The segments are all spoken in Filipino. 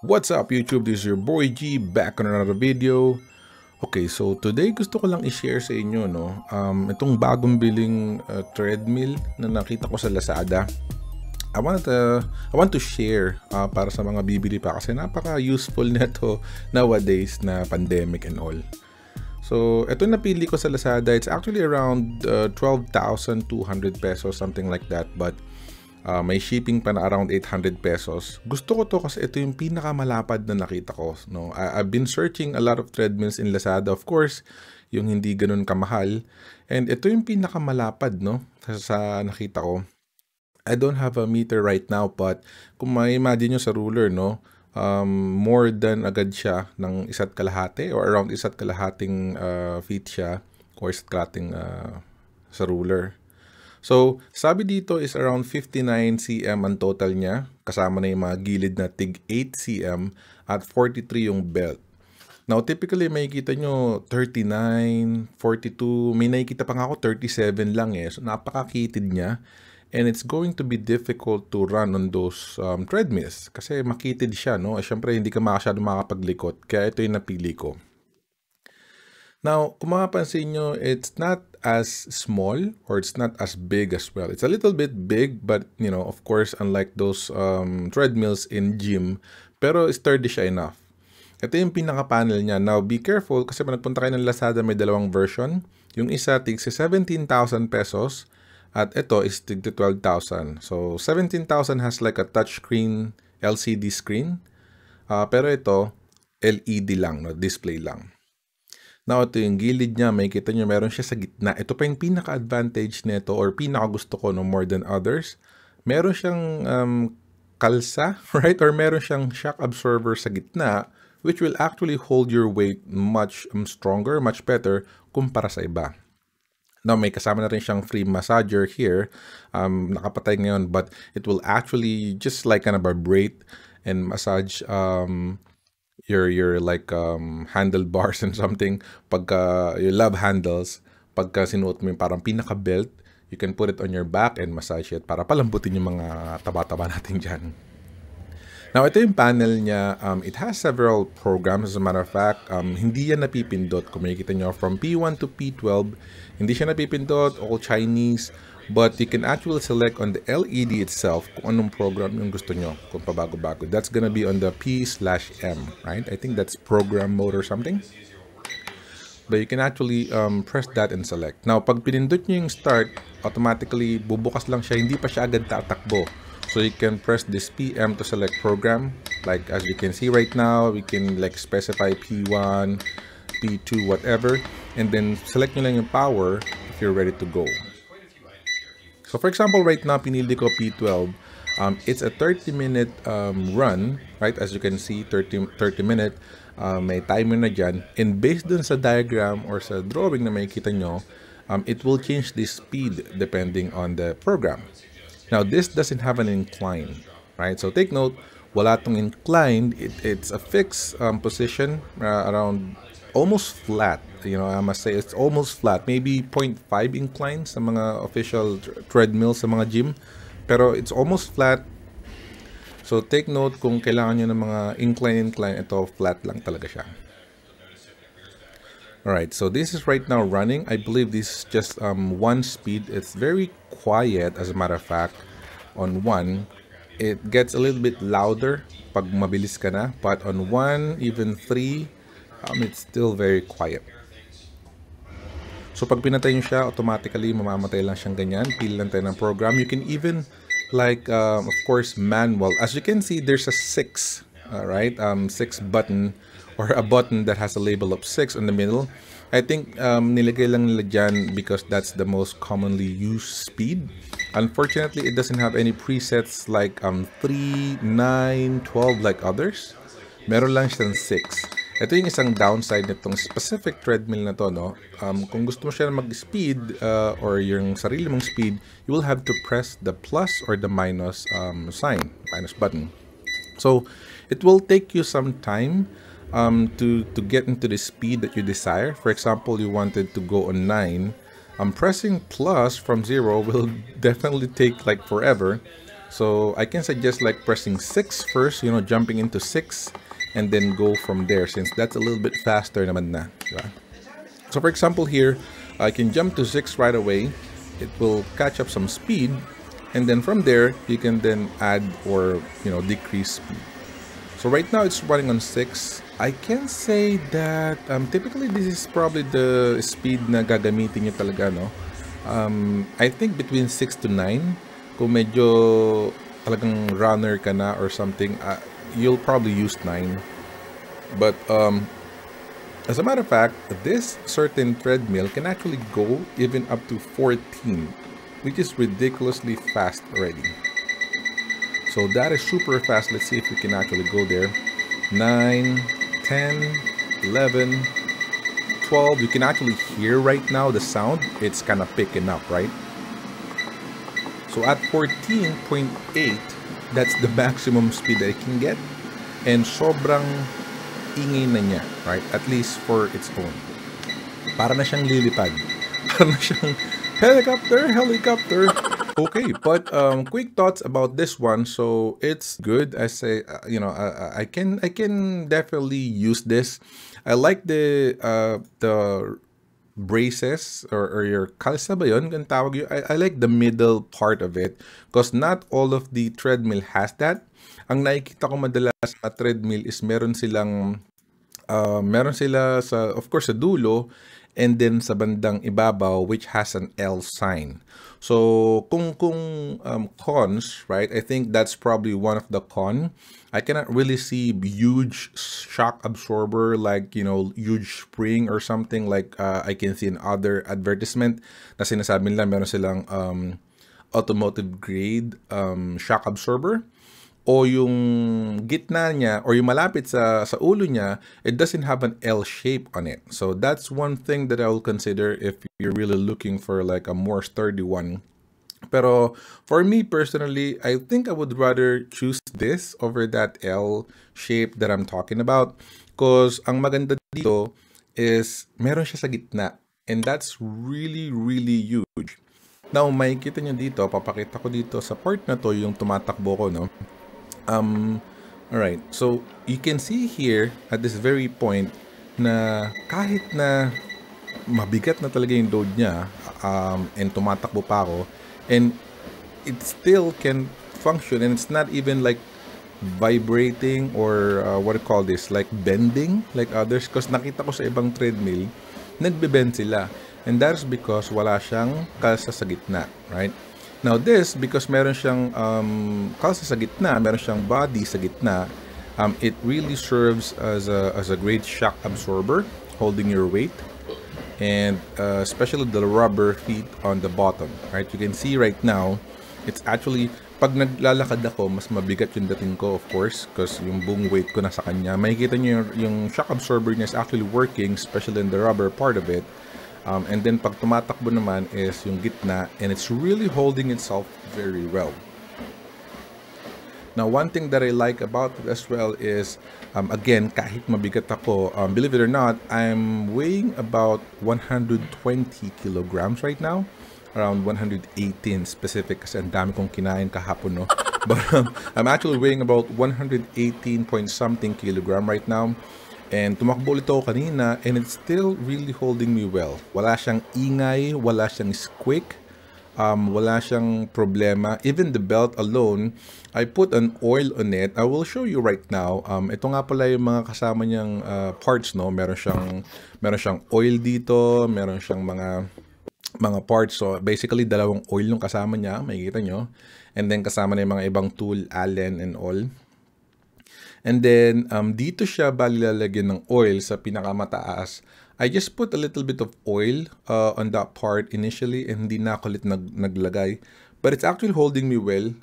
What's up YouTube? This is your boy G back on another video. Okay, so today gusto ko lang i-share sa inyo itong bagong biling treadmill na nakita ko sa Lazada. I want to share para sa mga bibili pa kasi napaka-useful nito nowadays na pandemic and all. So, ito napili ko sa Lazada. It's actually around 12,200 pesos, something like that, but may shipping pa na around 800 pesos. Gusto ko to kasi ito yung pinakamalapad na nakita ko. No? I've been searching a lot of treadmills in Lazada, of course, yung hindi ganun kamahal. And ito yung pinakamalapad no? Sa nakita ko. I don't have a meter right now, but kung ma-imagine nyo sa ruler, no? More than agad siya ng 1.5 or around 1.5 feet siya or 1.5 sa ruler. So, sabi dito is around 59 cm ang total niya. Kasama na yung mga gilid na tig 8 cm at 43 yung belt. Now, typically, makikita nyo 39, 42, may nakikita pa nga ako 37 lang eh. So, napakakitid niya. And it's going to be difficult to run on those treadmills. Kasi makitid siya, no? Siyempre, hindi ka masyadong makakapaglikot. Kaya ito yung napili ko. Now, kung mapapansin nyo, it's not as small or it's not as big as well. It's a little bit big, but, you know, of course, unlike those treadmills in gym, pero sturdy siya enough. Ito yung pinaka-panel niya. Now, be careful kasi pag nagpunta kayo ng Lazada, may dalawang version. Yung isa, tig 17,000 pesos. At ito is tig 12,000. So, 17,000 has like a touchscreen LCD screen. Pero ito, LED lang, no? Display lang. Now, ito yung gilid niya. May kita nyo, meron siya sa gitna. Ito pa yung pinaka-advantage nito or pinaka-gusto ko no, more than others. Meron siyang kalsa, right? Or meron siyang shock absorber sa gitna which will actually hold your weight much stronger, much better kumpara sa iba. Now, may kasama na rin siyang free massager here. Nakapatay ngayon, but it will actually just like kind of vibrate and massage your like handlebars and something. Pagka your love handles, pagka sinuot mo yung parang pinaka-belt, you can put it on your back and massage it para palambutin yung mga taba-taba natin dyan. Now, ito yung panel niya. It has several programs. As a matter of fact, hindi yan napipindot. Kung makikita nyo, from P1 to P12, hindi siya napipindot, all Chinese. But you can actually select on the LED itself kung anong program yung gusto nyo, kung pabago-bago. That's gonna be on the P/M, right? I think that's program mode or something. But you can actually press that and select. Now, pag pinindot nyo yung start, automatically bubukas lang siya. Hindi pa siya agad tatakbo. So you can press this PM to select program. Like as you can see right now, we can like specify P1, P2, whatever. And then select nyo lang yung power if you're ready to go. So for example, right now, pinili ko P12. It's a 30-minute run, right? As you can see, 30-minute. May timer na dyan. And based dun sa diagram or sa drawing na makikita nyo, it will change the speed depending on the program. Now, this doesn't have an incline, right? So take note, wala tong inclined. It's a fixed position around almost flat. You know, I must say it's almost flat. Maybe 0.5 incline sa mga official treadmill sa mga gym. Pero it's almost flat. So take note kung kailangan nyo ng mga incline, ito flat lang talaga siya. Alright, so this is right now running. I believe this is just one speed. It's very quiet, as a matter of fact, on one. It gets a little bit louder pag mabilis ka na, but on 1, even 3, it's still very quiet. So pag pinatay nyo siya, automatically mamamatay lang siyang ganyan. Pili lang tayo ng program. You can even like, of course, manual. As you can see, there's a 6, right? 6 button or a button that has a label of 6 in the middle. I think nilagay lang nila dyan because that's the most commonly used speed. Unfortunately, it doesn't have any presets like 3, 9, 12 like others. Meron lang siyang 6. Ito yung isang downside nitong specific treadmill na to, no? Kung gusto mo siya mag-speed or yung sarili mong speed, you will have to press the plus or the minus sign, minus button. So, it will take you some time to get into the speed that you desire. For example, you wanted to go on 9. Pressing plus from 0 will definitely take like forever. So I can suggest like pressing 6 first, you know, jumping into 6 and then go from there since that's a little bit faster naman na, diba? So for example here, I can jump to 6 right away. It will catch up some speed, and then from there you can then add or, you know, decrease speed. So right now it's running on 6. I can say that typically this is probably the speed na gagamitin nyo talaga, no? I think between 6 to 9. Kung medyo talagang runner ka na or something, you'll probably use 9. But as a matter of fact, this certain treadmill can actually go even up to 14, which is ridiculously fast already. So that is super fast. Let's see if we can actually go there. 9, 10, 11, 12. You can actually hear right now the sound. It's kind of picking up, right? So at 14.8, that's the maximum speed that it can get. And sobrang ingay na niya, right? At least for its own. Para na siyang lilipad. Para na siyang helicopter. Okay, but quick thoughts about this one. So it's good. I say, you know, I can definitely use this. I like the braces or your kalsa ba yun? Ang tawag yun? I like the middle part of it because not all of the treadmill has that. Ang nakikita ko madalas sa treadmill is meron sila sa, of course, sa dulo and then sa bandang ibabaw which has an L sign. So kung cons, right? I think that's probably one of the con. I cannot really see huge shock absorber like, you know, huge spring or something like I can see in other advertisement na sinasabi nila meron silang automotive grade shock absorber. O yung gitna niya or yung malapit sa ulo niya, it doesn't have an L shape on it. So that's one thing that I will consider if you're really looking for like a more sturdy one. Pero for me personally, I think I would rather choose this over that L shape that I'm talking about. Because ang maganda dito is meron siya sa gitna. And that's really, really huge. Now, makikita nyo dito, papakita ko dito sa part na to yung tumatakbo ko, no? Alright, so you can see here at this very point na kahit na mabigat na talaga yung load niya and tumatakbo pa ako and it still can function and it's not even like vibrating or what do you call this, like bending like others because nakita ko sa ibang treadmill nagbe-bend sila and that's because wala siyang kalsa sa gitna, right? Now this, because meron siyang kalsa sa gitna, meron siyang body sa gitna, it really serves as a great shock absorber, holding your weight, and especially the rubber feet on the bottom, right? You can see right now, it's actually, pag naglalakad ako, mas mabigat yung dating ko, of course, because yung buong weight ko nasa kanya. Makikita nyo yung shock absorber niya is actually working, especially in the rubber part of it. And then pag tumatakbo naman is yung gitna and it's really holding itself very well. Now, one thing that I like about it as well is, again, kahit mabigat ako, believe it or not, I'm weighing about 120 kilograms right now. Around 118 specific kasi ang dami kong kinain kahapon, no? But I'm actually weighing about 118 point something kilogram right now. And tumakbo ulit ako kanina and it's still really holding me well. Wala siyang ingay, wala siyang squeak, wala siyang problema. Even the belt alone, I put an oil on it. I will show you right now. Ito nga pala yung mga kasama niyang parts, no? Meron siyang oil dito, meron siyang mga parts. So basically, dalawang oil yung kasama niya, makikita nyo. And then kasama na yung mga ibang tool, Allen and all. And then, dito siya bali lalagyan ng oil sa pinakamataas. I just put a little bit of oil on that part initially and hindi na ako ulit naglagay. But it's actually holding me well.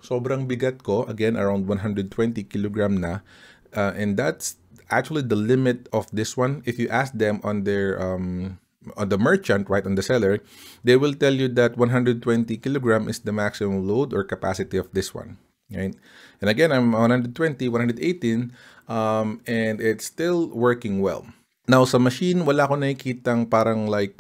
Sobrang bigat ko, again, around 120 kilogram na. And that's actually the limit of this one. If you ask them on their, on the merchant, right, on the seller, they will tell you that 120 kilogram is the maximum load or capacity of this one. Right? And again, I'm 120, 118, and it's still working well. Now, sa machine, wala ko nakikitang parang like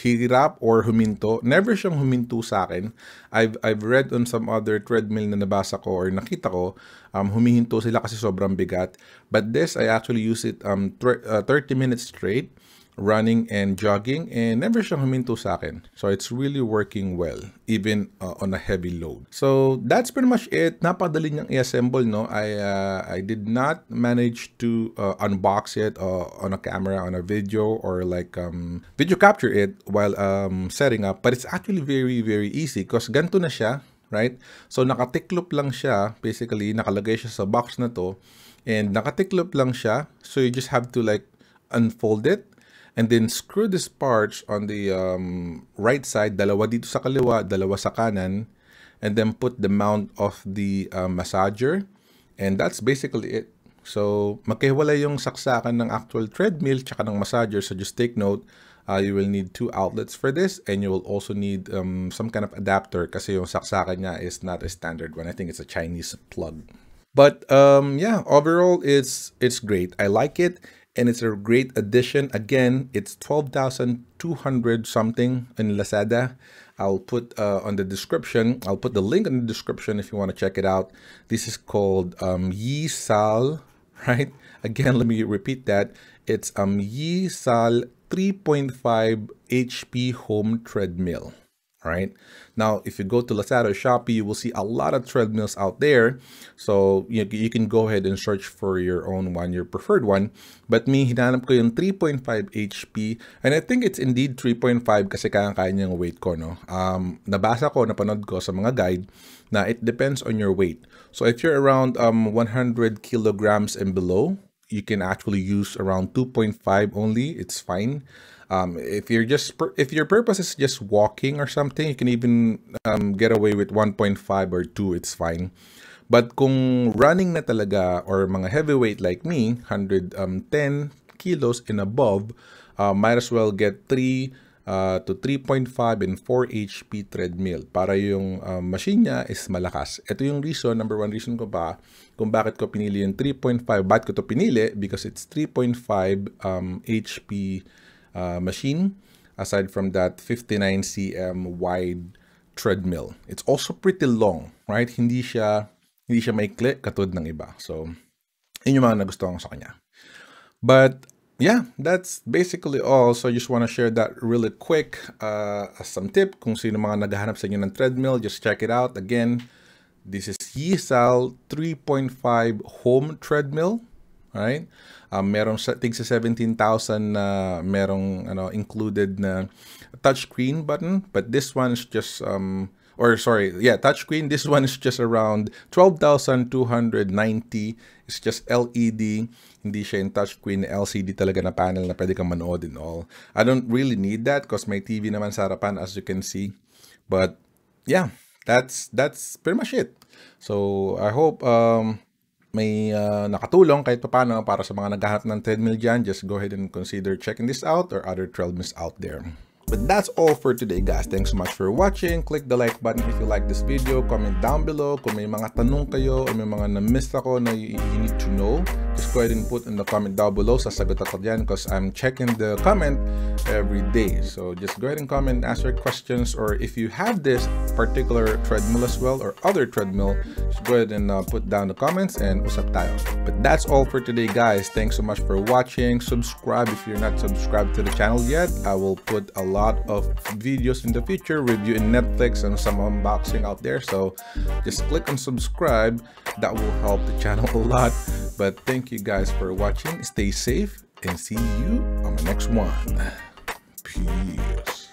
hirap or huminto. Never siyang huminto sa akin. I've read on some other treadmill na nabasa ko or nakita ko, humihinto sila kasi sobrang bigat. But this, I actually use it 30 minutes straight, running and jogging, and never siyang huminto sa akin. So it's really working well, even on a heavy load. So that's pretty much it. Napakadali niyang i-assemble, no? I did not manage to unbox it on a camera, on a video, or like video capture it while setting up. But it's actually very, very easy because ganito na siya, right? So nakatiklop lang siya, basically nakalagay siya sa box na to, and nakatiklop lang siya. So you just have to like unfold it, and then screw these parts on the right side, dalawa dito sa kaliwa, dalawa sa kanan, and then put the mount of the massager, and that's basically it. So magkahiwalay yung saksakan ng actual treadmill tsaka ng massager. So just take note, you will need 2 outlets for this, and you will also need some kind of adapter kasi yung saksakan niya is not a standard one. I think it's a Chinese plug. But yeah, overall it's great. I like it. And it's a great addition. Again, it's 12,200 something in Lazada. I'll put on the description. I'll put the link in the description if you want to check it out. This is called YEESALL, right? Again, let me repeat that. It's YEESALL 3.5 HP home treadmill. Right now, if you go to Lazada or Shopee, you will see a lot of treadmills out there. So you can go ahead and search for your own one, your preferred one. But me, hinanap ko yung 3.5 HP, and I think it's indeed 3.5 kasi kaya niya yung weight ko, no? Nabasa ko, napanood ko sa mga guide na it depends on your weight. So if you're around 100 kilograms and below, you can actually use around 2.5 only. It's fine. If your purpose is just walking or something, you can even get away with 1.5 or 2. It's fine. But kung running na talaga or mga heavyweight like me, 110 kilos and above, might as well get 3 to 3.5 and 4 HP treadmill para yung machine niya is malakas. Ito yung reason, number one reason ko pa kung bakit ko pinili yung 3.5. Bakit ko to pinili? Because it's 3.5 HP machine, aside from that 59 cm wide treadmill. It's also pretty long, right? Hindi siya maikli katulad ng iba. So yun yung mga nagustuhan ko sa kanya. But yeah, that's basically all. So I just want to share that really quick as some tip. Kung sino mga naghahanap sa inyo ng treadmill, just check it out. Again, this is YEESALL 3.5 home treadmill. Right? Merong tig sa 17,000 na merong included na touchscreen button, but this one is just touchscreen. This one is just around 12,290. It's just LED. Hindi siya yung touchscreen, LCD talaga na panel na pwede kang manood and all. I don't really need that because may TV naman sa harapan, as you can see. But yeah, that's pretty much it. So I hope may nakatulong kahit paano para sa mga naghahanap ng treadmill dyan. Just go ahead and consider checking this out or other treadmills out there. But that's all for today, guys. Thanks so much for watching. Click the like button if you like this video. Comment down below kung may mga tanong kayo o may mga na-miss ako na you need to know. Just go ahead and put in the comment down below. Sasagot ako dyan because I'm checking the comment every day. So just go ahead and comment, ask your questions, or if you have this particular treadmill as well or other treadmill, just go ahead and put down the comments and usap tayo. But that's all for today, guys. Thanks so much for watching. Subscribe if you're not subscribed to the channel yet. I will put a lot of videos in the future, reviewing Netflix and some unboxing out there. So just click on subscribe. That will help the channel a lot. But thank you guys for watching. Stay safe and see you on the next one. Peace.